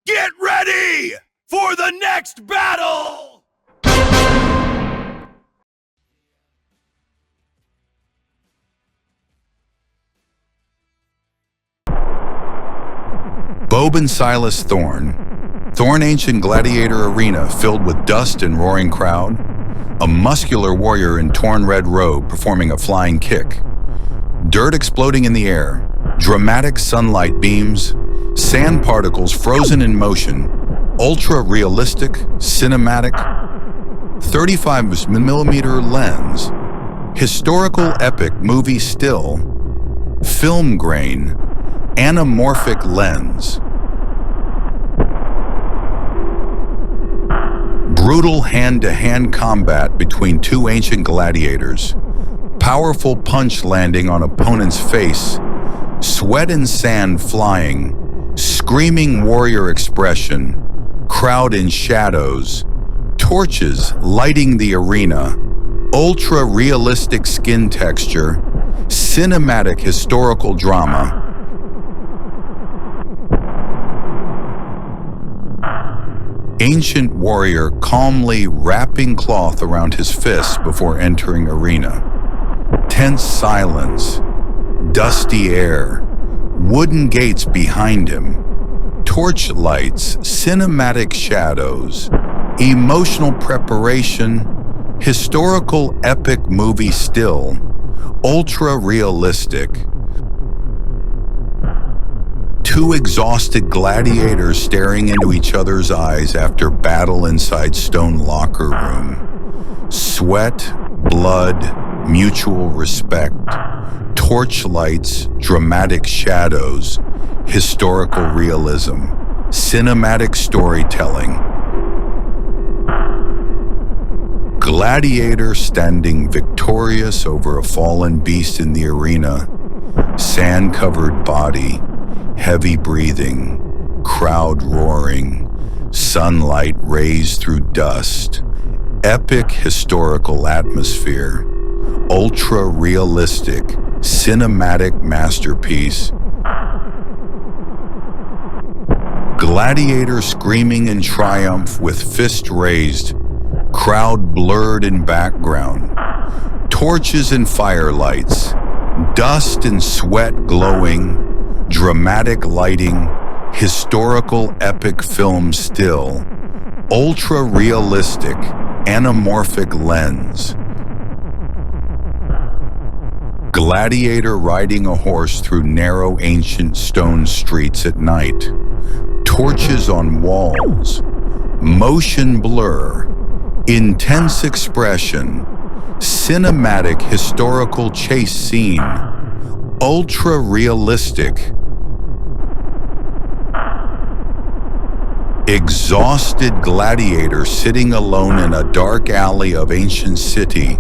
Get ready for the next battle! Boban Silas Thorn. Thorn ancient gladiator arena filled with dust and roaring crowd. A muscular warrior in torn red robe performing a flying kick. Dirt exploding in the air. Dramatic sunlight beams. Sand particles frozen in motion. Ultra-realistic, cinematic. 35mm lens. Historical epic movie still. Film grain. Anamorphic lens. Brutal hand-to-hand combat between two ancient gladiators. Powerful punch landing on opponent's face. Sweat and sand flying. Screaming warrior expression. Crowd in shadows. Torches lighting the arena. Ultra-realistic skin texture. Cinematic historical drama. Ancient warrior calmly wrapping cloth around his fists before entering arena. Tense silence, dusty air, wooden gates behind him, torch lights, cinematic shadows, emotional preparation, historical epic movie still, ultra-realistic. Two exhausted gladiators staring into each other's eyes after battle inside stone locker room. Sweat, blood, mutual respect. Torchlights, dramatic shadows. Historical realism. Cinematic storytelling. Gladiator standing victorious over a fallen beast in the arena. Sand-covered body. Heavy breathing, crowd roaring, sunlight rays through dust, epic historical atmosphere, ultra-realistic, cinematic masterpiece. Gladiator screaming in triumph with fist raised, crowd blurred in background, torches and firelights, dust and sweat glowing, dramatic lighting, historical epic film still, ultra-realistic, anamorphic lens. Gladiator riding a horse through narrow ancient stone streets at night. Torches on walls. Motion blur. Intense expression. Cinematic historical chase scene. Ultra-realistic. Exhausted gladiator sitting alone in a dark alley of ancient city.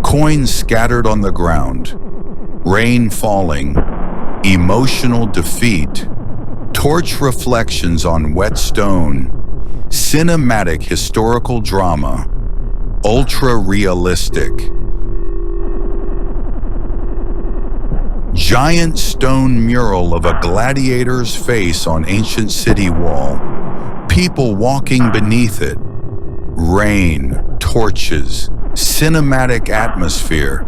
Coins scattered on the ground. Rain falling. Emotional defeat. Torch reflections on wet stone. Cinematic historical drama. Ultra-realistic. Giant stone mural of a gladiator's face on ancient city wall. People walking beneath it. Rain, torches, cinematic atmosphere,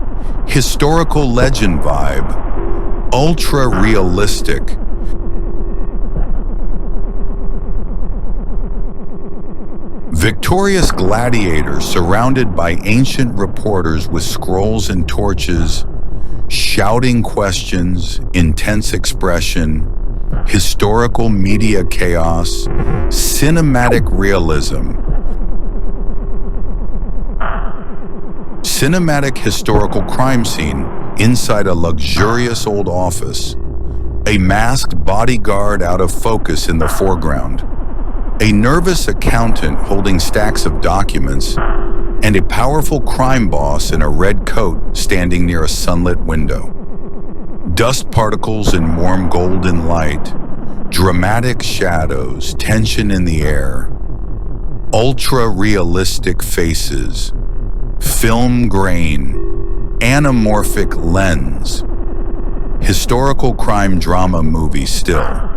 historical legend vibe, ultra-realistic. Victorious gladiators surrounded by ancient reporters with scrolls and torches, shouting questions, intense expression, historical media chaos, cinematic realism. Cinematic historical crime scene inside a luxurious old office. A masked bodyguard out of focus in the foreground. A nervous accountant holding stacks of documents, and a powerful crime boss in a red coat standing near a sunlit window. Dust particles in warm golden light, dramatic shadows, tension in the air, ultra-realistic faces, film grain, anamorphic lens, historical crime drama movie still.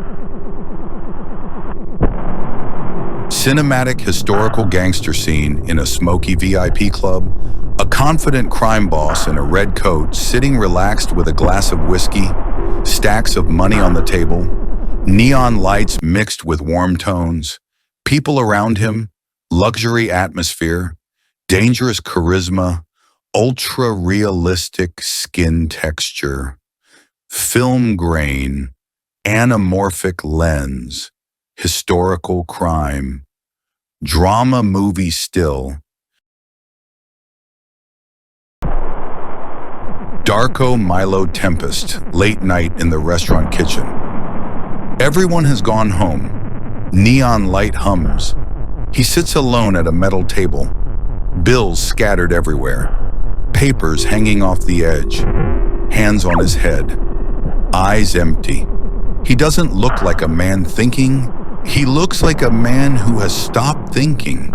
Cinematic historical gangster scene in a smoky VIP club. A confident crime boss in a red coat sitting relaxed with a glass of whiskey, stacks of money on the table, neon lights mixed with warm tones, people around him, luxury atmosphere, dangerous charisma, ultra-realistic skin texture, film grain, anamorphic lens, historical crime, drama movie still. Darko Milo Tempest, late night in the restaurant kitchen. Everyone has gone home. Neon light hums. He sits alone at a metal table. Bills scattered everywhere. Papers hanging off the edge. Hands on his head. Eyes empty. He doesn't look like a man thinking. He looks like a man who has stopped thinking.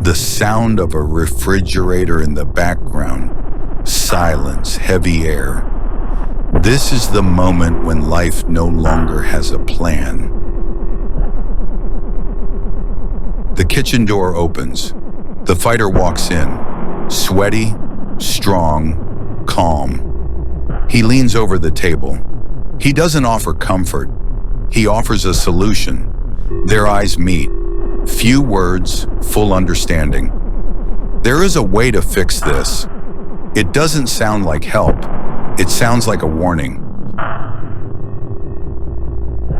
The sound of a refrigerator in the background. Silence, heavy air. This is the moment when life no longer has a plan. The kitchen door opens. The fighter walks in, sweaty, strong, calm. He leans over the table. He doesn't offer comfort. He offers a solution. Their eyes meet. Few words, full understanding. There is a way to fix this. It doesn't sound like help. It sounds like a warning.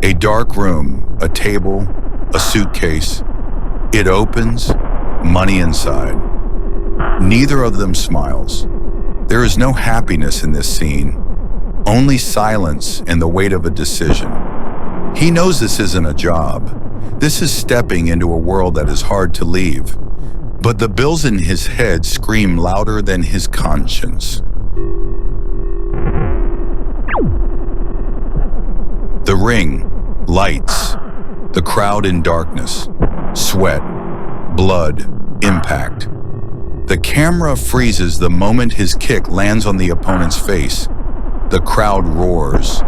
A dark room, a table, a suitcase. It opens, money inside. Neither of them smiles. There is no happiness in this scene, only silence and the weight of a decision. He knows this isn't a job. This is stepping into a world that is hard to leave. But the bills in his head scream louder than his conscience. The ring, lights, the crowd in darkness, sweat, blood, impact. The camera freezes the moment his kick lands on the opponent's face. The crowd roars.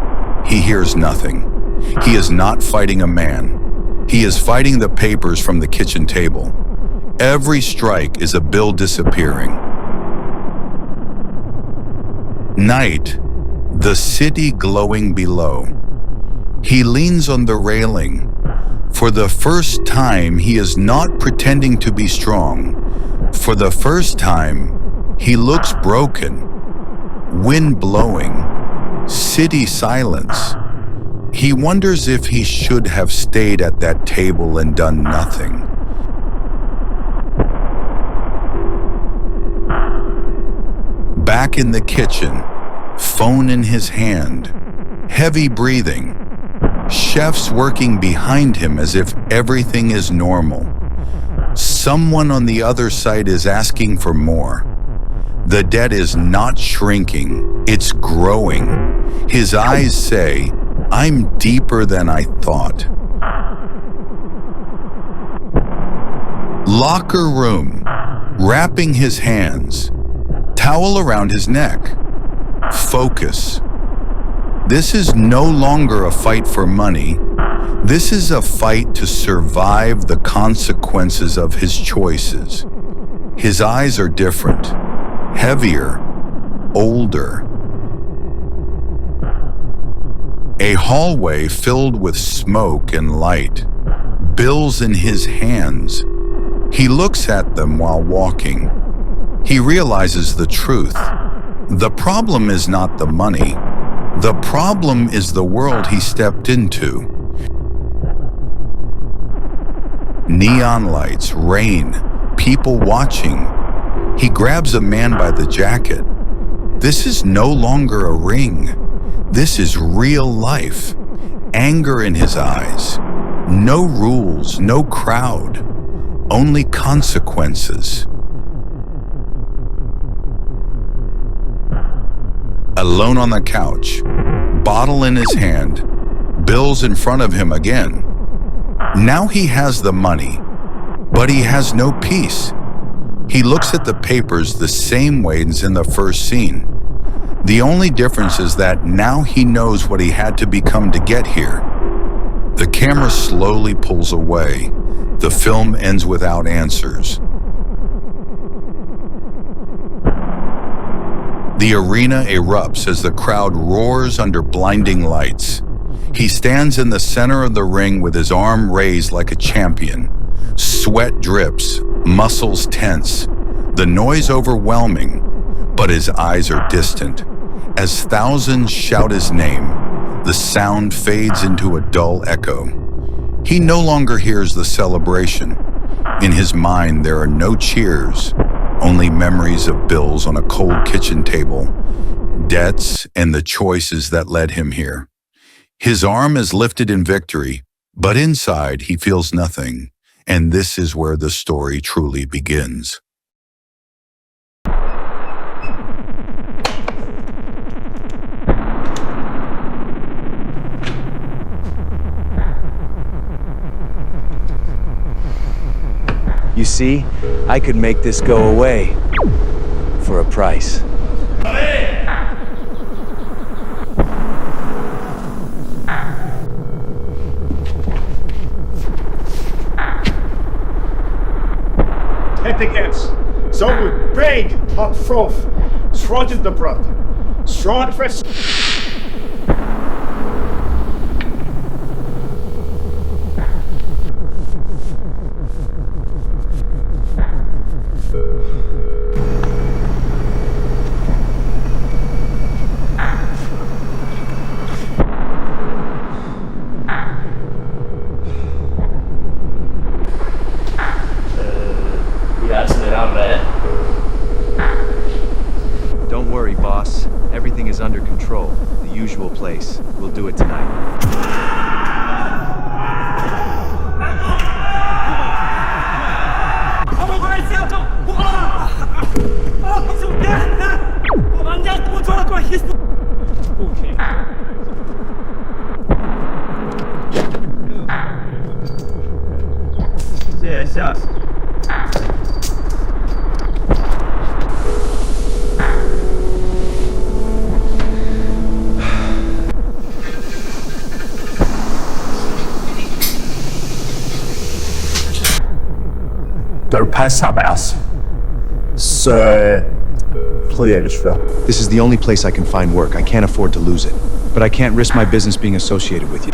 He hears nothing. He is not fighting a man. He is fighting the papers from the kitchen table. Every strike is a bill disappearing. Night, the city glowing below. He leans on the railing. For the first time, he is not pretending to be strong. For the first time, he looks broken. Wind blowing. City silence. He wonders if he should have stayed at that table and done nothing. Back in the kitchen, phone in his hand, heavy breathing. Chefs working behind him as if everything is normal. Someone on the other side is asking for more. The debt is not shrinking, it's growing. His eyes say, "I'm deeper than I thought." Locker room, wrapping his hands, towel around his neck. Focus. This is no longer a fight for money. This is a fight to survive the consequences of his choices. His eyes are different, heavier, older. A hallway filled with smoke and light, bills in his hands. He looks at them while walking. He realizes the truth. The problem is not the money. The problem is the world he stepped into. Neon lights, rain, people watching. He grabs a man by the jacket. This is no longer a ring. This is real life. Anger in his eyes. No rules, no crowd. Only consequences. Alone on the couch, bottle in his hand, bills in front of him again. Now he has the money, but he has no peace. He looks at the papers the same way as in the first scene. The only difference is that now he knows what he had to become to get here. The camera slowly pulls away. The film ends without answers. The arena erupts as the crowd roars under blinding lights. He stands in the center of the ring with his arm raised like a champion. Sweat drips, muscles tense, the noise overwhelming, but his eyes are distant. As thousands shout his name, the sound fades into a dull echo. He no longer hears the celebration. In his mind, there are no cheers, only memories of bills on a cold kitchen table, debts, and the choices that led him here. His arm is lifted in victory, but inside he feels nothing, and this is where the story truly begins. You see, I could make this go away for a price. Etiquettes. So we big hot froth. Srodget de brat. Strong fresh. Don't worry, boss. Everything is under control. The usual place. We'll do it tonight. Der Passabers. Så This is the only place I can find work. I can't afford to lose it. But I can't risk my business being associated with you.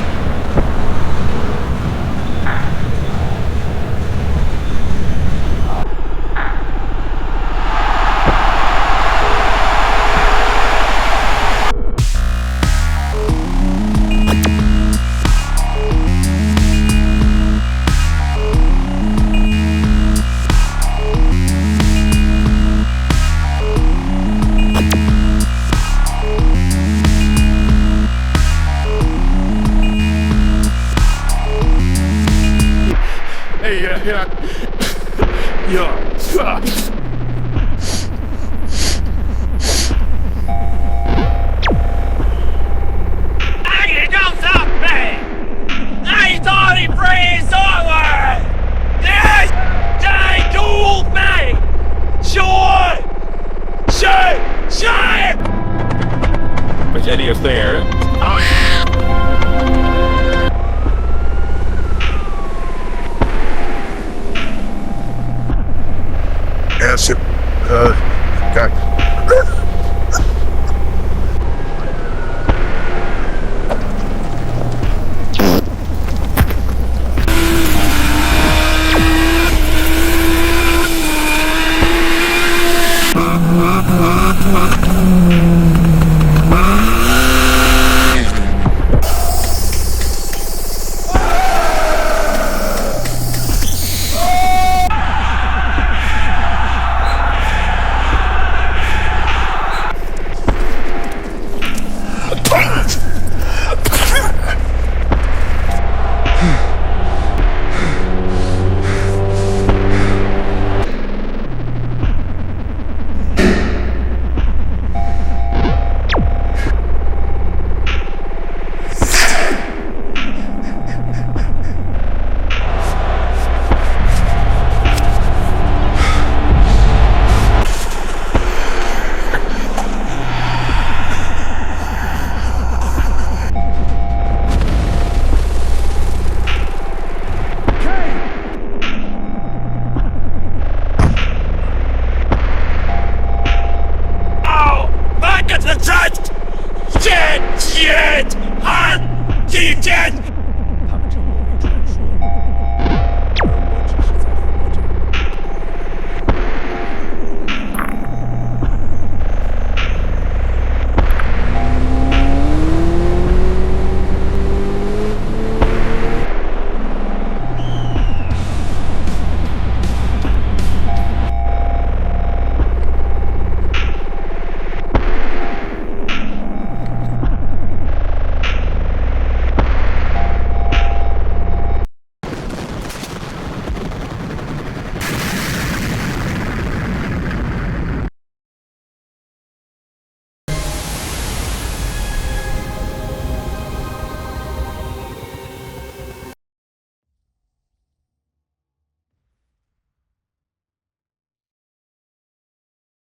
shit!